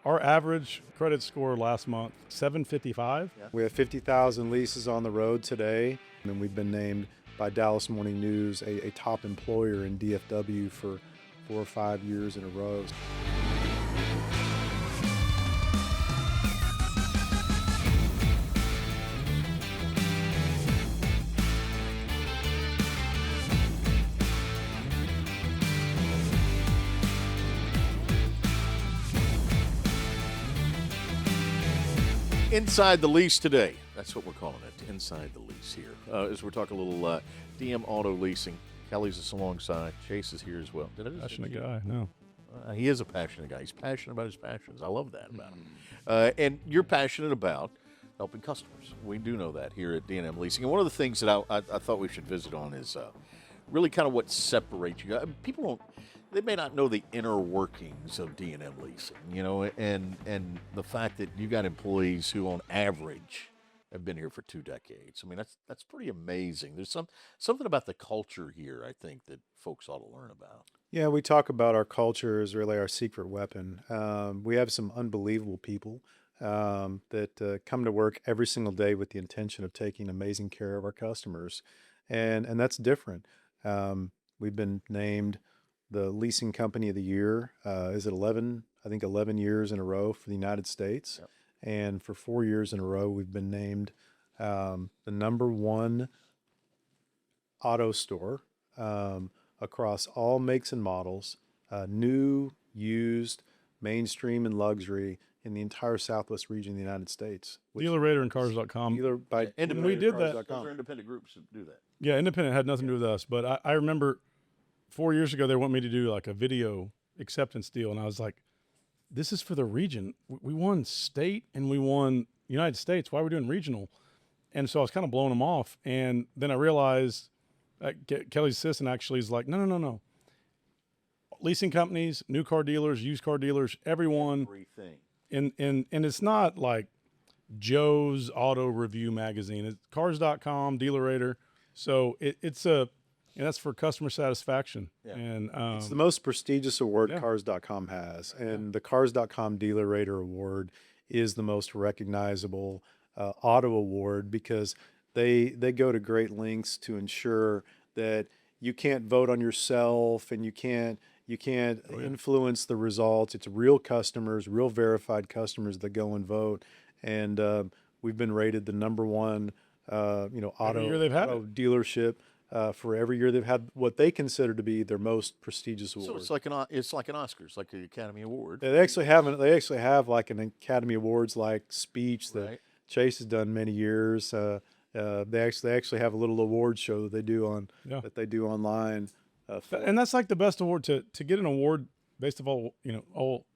our average credit score last month, 755. Yeah. We have 50,000 leases on the road today, and we've been named by Dallas Morning News a top employer in DFW for 4 or 5 years in a row. Inside the Lease today. That's what we're calling it. Inside the Lease here. As we're talking a little D&M Auto Leasing. Kelly's just alongside. Chase is here as well. Did I just Passionate guy, no. He is a passionate guy. He's passionate about his passions. I love that about him. And you're passionate about helping customers. We do know that here at D&M Leasing. And one of the things that I thought we should visit on is really kind of what separates you guys. People don't. They may not know the inner workings of D&M Leasing, and the fact that you got employees who, on average, have been here for 2 decades. I mean, that's pretty amazing. There's something about the culture here, I think, that folks ought to learn about. Yeah, we talk about our culture as really our secret weapon. We have some unbelievable people that come to work every single day with the intention of taking amazing care of our customers, and that's different. We've been named the leasing company of the year. Is it 11? I think 11 years in a row for the United States. Yep. And for 4 years in a row, we've been named the #1 auto store across all makes and models, new, used, mainstream, and luxury in the entire Southwest region of the United States. Dealer Rater and Cars.com. Dealer by And we did that. Those are independent groups that do that. Yeah, independent had nothing to do with us. But I remember 4 years ago, they want me to do like a video acceptance deal. And I was like, this is for the region. We won state and we won United States. Why are we doing regional? And so I was kind of blowing them off. And then I realized Kelly's assistant actually is like, no. Leasing companies, new car dealers, used car dealers, everyone. Everything. And it's not like Joe's Auto Review magazine. It's Cars.com, Dealer Rater. So and that's for customer satisfaction. Yeah. And it's the most prestigious award yeah. Cars.com has. And the Cars.com Dealer Rater Award is the most recognizable auto award because they go to great lengths to ensure that you can't vote on yourself and you can't influence the results. It's real customers, real verified customers that go and vote. And we've been rated the #1 auto year they've had it. dealership. For every year they've had what they consider to be their most prestigious award. So it's like an Oscars, like the Academy Award. They actually have like an Academy Awards like speech that Right. Chase has done many years. They actually have a little award show that they do online. and that's like the best award to get an award based on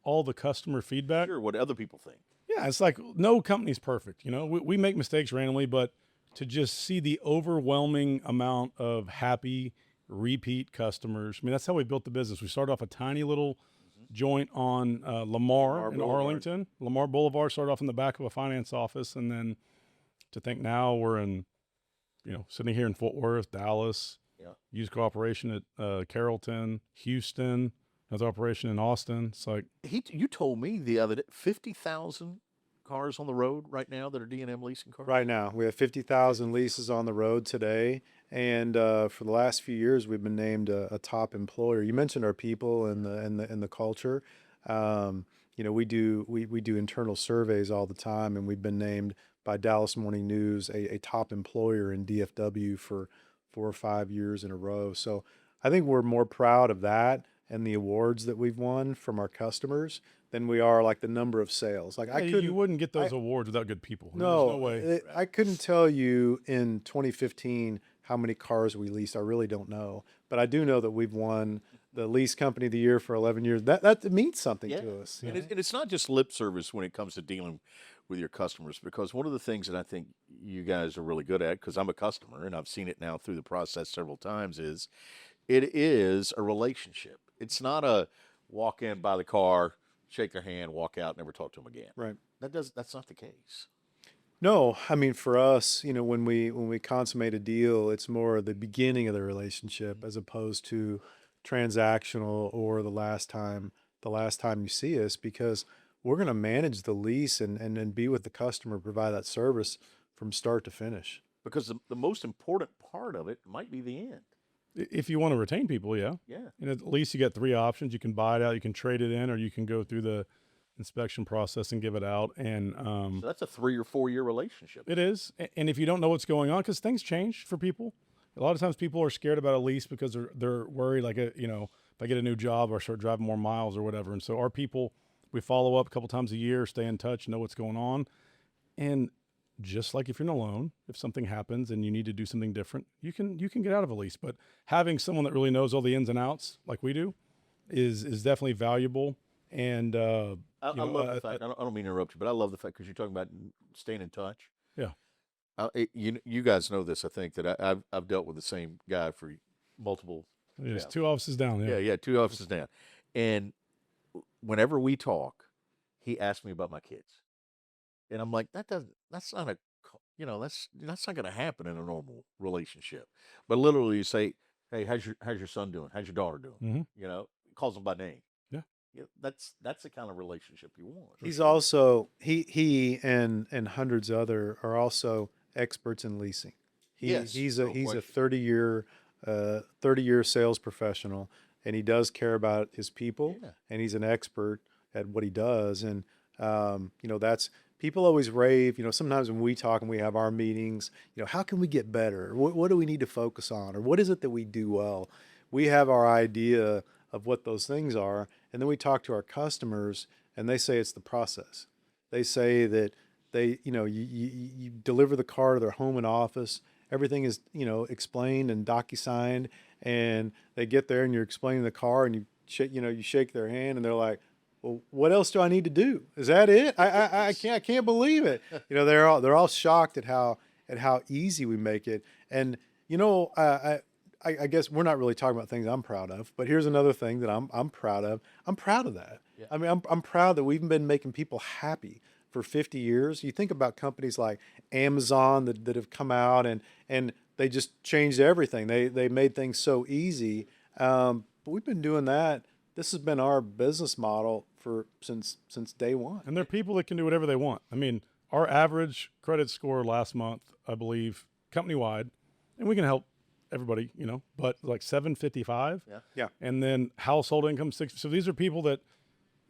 all the customer feedback. Sure, what other people think. Yeah, it's like no company's perfect. We make mistakes randomly, but to just see the overwhelming amount of happy repeat customers. I mean, that's how we built the business. We started off a tiny little joint on Lamar in Boulevard. Arlington. Lamar Boulevard started off in the back of a finance office. And then to think now we're in, sitting here in Fort Worth, Dallas, Yeah. used car operation at Carrollton, Houston, another operation in Austin. It's like, You told me the other day 50,000 cars on the road right now that are D&M Leasing cars. Right now, we have 50,000 leases on the road today, and for the last few years, we've been named a top employer. You mentioned our people and the culture. We do internal surveys all the time, and we've been named by Dallas Morning News a top employer in DFW for 4 or 5 years in a row. So I think we're more proud of that and the awards that we've won from our customers than we are like the number of sales. Like you wouldn't get those awards without good people. No, There's no way. I couldn't tell you in 2015 how many cars we leased. I really don't know, but I do know that we've won the lease company of the year for 11 years. That means something to us. And it's not just lip service when it comes to dealing with your customers, because one of the things that I think you guys are really good at, because I'm a customer and I've seen it now through the process several times, is it is a relationship. It's not a walk in, buy the car, shake their hand, walk out, never talk to them again. Right. That's not the case. No, I mean, for us, when we consummate a deal, it's more the beginning of the relationship as opposed to transactional or the last time you see us, because we're going to manage the lease and be with the customer, provide that service from start to finish. Because the most important part of it might be the end. If you want to retain people, yeah. Yeah. And at least you get 3 options. You can buy it out, you can trade it in, or you can go through the inspection process and give it out. And So that's a 3 or 4 year relationship. it is. And if you don't know what's going on, because things change for people. A lot of times people are scared about a lease because they're worried, like, if I get a new job or I start driving more miles or whatever. And so our people, we follow up a couple times a year, stay in touch, know what's going on. And just like if you're in a loan, if something happens and you need to do something different, you can get out of a lease. But having someone that really knows all the ins and outs, like we do, is definitely valuable. And I love the fact. I don't mean to interrupt you, but I love the fact because you're talking about staying in touch. Yeah. You guys know this. I think that I've dealt with the same guy for multiple. There's 2 offices down. Yeah, 2 offices down, and whenever we talk, he asks me about my kids, and I'm like, that's not that's not going to happen in a normal relationship. But literally, you say, hey, how's your son doing? How's your daughter doing? Mhm. Calls them by name. Yeah. That's the kind of relationship you want. He's also he and hundreds other are also experts in leasing. Yes, He's no a 30 year 30-year sales professional, and he does care about his people, Yeah. and he's an expert at what he does. And that's people always rave. Sometimes when we talk and we have our meetings, how can we get better? What do we need to focus on, or what is it that we do well? We have our idea of what those things are, and then we talk to our customers, and they say it's the process. They say that you deliver the car to their home and office. Everything is explained and docu-signed, and they get there and you're explaining the car, and you shake their hand, and they're like, well, what else do I need to do? Is that it? I can't believe it. They're all shocked at how easy we make it. And I guess we're not really talking about things I'm proud of, but here's another thing that I'm proud of. I'm proud of that. Yeah. I mean, I'm proud that we've been making people happy for 50 years. You think about companies like Amazon that have come out and they just changed everything. They made things so easy. But we've been doing that. This has been our business model since day one. And they're people that can do whatever they want. I mean, our average credit score last month, I believe, company-wide, and we can help everybody, but like 755. Yeah. Yeah. And then household income 6. So these are people that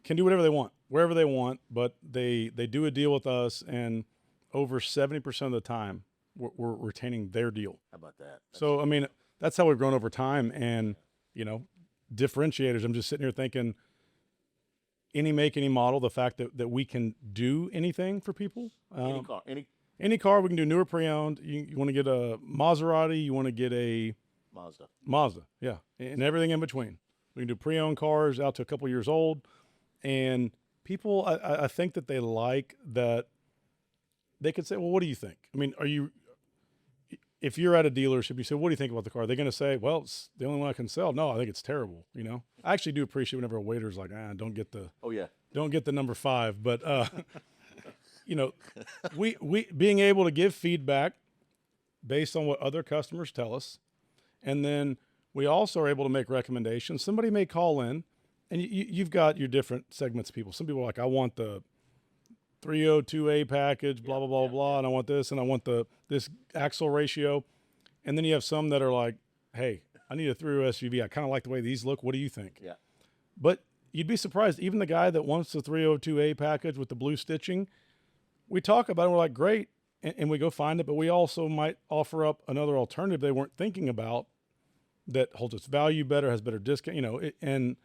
can do whatever they want, wherever they want, but they do a deal with us, and over 70% of the time, we're retaining their deal. How about that? So, I mean, that's how we've grown over time. And, differentiators, I'm just sitting here thinking, any make, any model, the fact that we can do anything for people. Any car, Any car, we can do new or pre-owned. You want to get a Maserati, you want to get a Mazda, yeah, and everything in between. We can do pre-owned cars out to a couple years old. And people, I think that they like that they could say, well, what do you think? I mean, if you're at a dealership, you say, what do you think about the car? They're going to say, well, it's the only one I can sell. No, I think it's terrible. I actually do appreciate whenever a waiter's like, don't get the number 5. But, we being able to give feedback based on what other customers tell us. And then we also are able to make recommendations. Somebody may call in, and you've got your different segments of people. Some people are like, I want the 302A package, blah, blah, blah, blah, and I want this, and I want this axle ratio. And then you have some that are like, hey, I need a 3-row SUV. I kind of like the way these look. What do you think? Yeah. But you'd be surprised. Even the guy that wants the 302A package with the blue stitching, we talk about it, and we're like, great, and we go find it, but we also might offer up another alternative they weren't thinking about that holds its value better, has better discount, and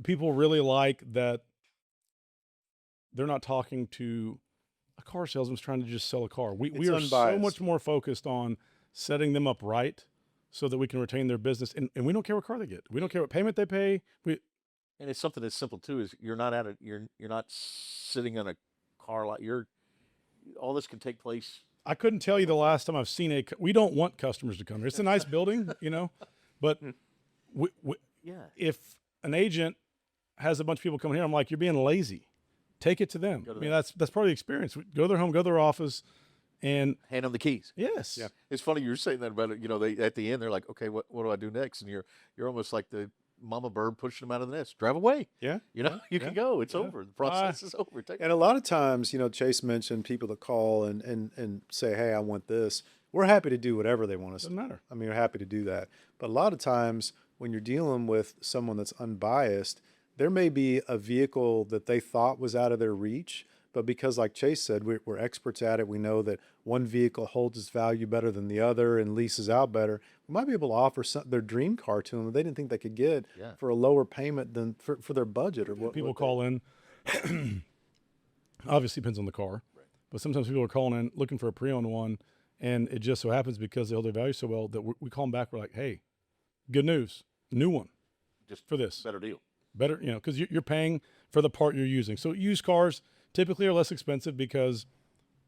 people really like that they're not talking to a car salesman's trying to just sell a car. We are unbiased. So much more focused on setting them up right so that we can retain their business, and we don't care what car they get. We don't care what payment they pay. And it's something that's simple too. Is you're not sitting on a car lot. All this can take place. I couldn't tell you the last time I've seen we don't want customers to come here. It's a nice building, but if an agent has a bunch of people coming here, I'm like, you're being lazy. Take it to them. That's part of the experience. Go to their home, go to their office, and hand them the keys. Yes. Yeah. It's funny you're saying that about it. They at the end they're like, okay, what do I do next? And you're almost like the mama bird pushing them out of the nest. Drive away. Yeah. You know, you can go. It's over. The process is over. And a lot of times, Chase mentioned people that call and say, hey, I want this. We're happy to do whatever they want us to. Doesn't matter. I mean, we're happy to do that. But a lot of times when you're dealing with someone that's unbiased, there may be a vehicle that they thought was out of their reach, but because, like Chase said, we're experts at it. We know that one vehicle holds its value better than the other and leases out better. We might be able to offer their dream car to them that they didn't think they could get for a lower payment than for their budget or what. People call in. Obviously, depends on the car, but sometimes people are calling in looking for a pre-owned one, and it just so happens because they hold their value so well that we call them back. We're like, hey, good news, new one, Just for this better deal. better, because you're paying for the part you're using. So used cars typically are less expensive because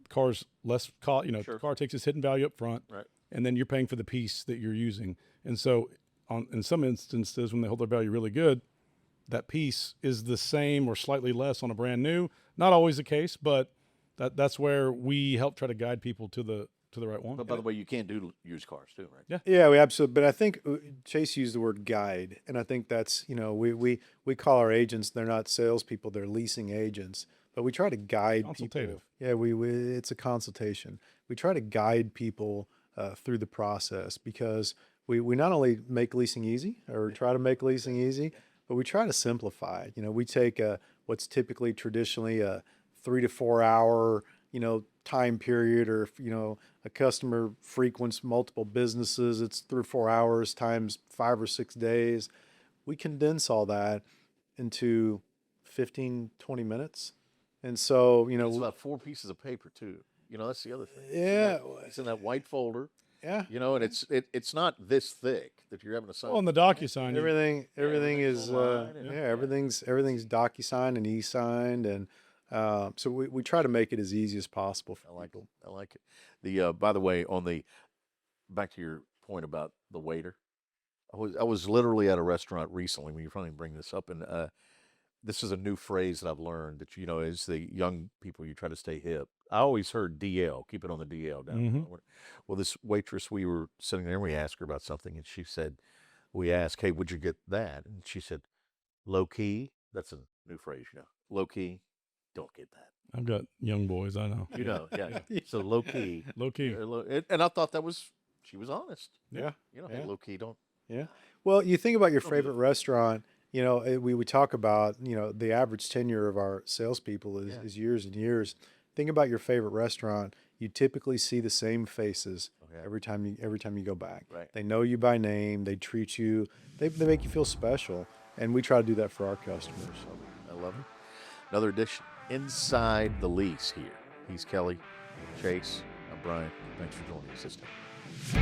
the car's less cost. The car takes its hidden value up front, Right. and then you're paying for the piece that you're using. And so, in some instances, when they hold their value really good, that piece is the same or slightly less on a brand new. Not always the case, but that's where we help try to guide people to the right one. But by the way, you can do used cars too, right? Yeah, we absolutely. But I think Chase used the word guide, and I think that's we call our agents. They're not salespeople; they're leasing agents. But we try to guide Consultative. people. Yeah, we it's a consultation. We try to guide people through the process because we not only make leasing easy or try to make leasing easy, but we try to simplify it. We take what's typically traditionally a 3 to 4 hour time period, or if a customer frequents multiple businesses, it's 3 or 4 hours times 5 or 6 days. We condense all that into 15, 20 minutes. And so, It's about 4 pieces of paper too. That's the other thing. Yeah. It's in that white folder. Yeah. And it's not this thick that you're having to sign. Well, on the DocuSign, Everything is online, everything's DocuSign and e-signed, and so we try to make it as easy as possible for people. I like it. The by the way, back to your point about the waiter, I was literally at a restaurant recently when you finally bring this up, and this is a new phrase that I've learned that as the young people you try to stay hip. I always heard DL, keep it on the DL down. Well, this waitress, we were sitting there and we asked her about something, and she said, we asked, hey, would you get that? And she said, low key. That's a new phrase, low key. Don't get that. I've got young boys, I know. Yeah. So low key. Low key. And I thought she was honest. Yeah. Hey, low key, don't. Yeah. Well, you think about your favorite restaurant. We talk about the average tenure of our salespeople is years and years. Think about your favorite restaurant. You typically see the same faces every time you go back. Right. They know you by name. They treat you. They make you feel special, and we try to do that for our customers. I love it. Another edition, Inside the Lease here. He's Kelly, Chase, I'm Brian. Thanks for joining us this time.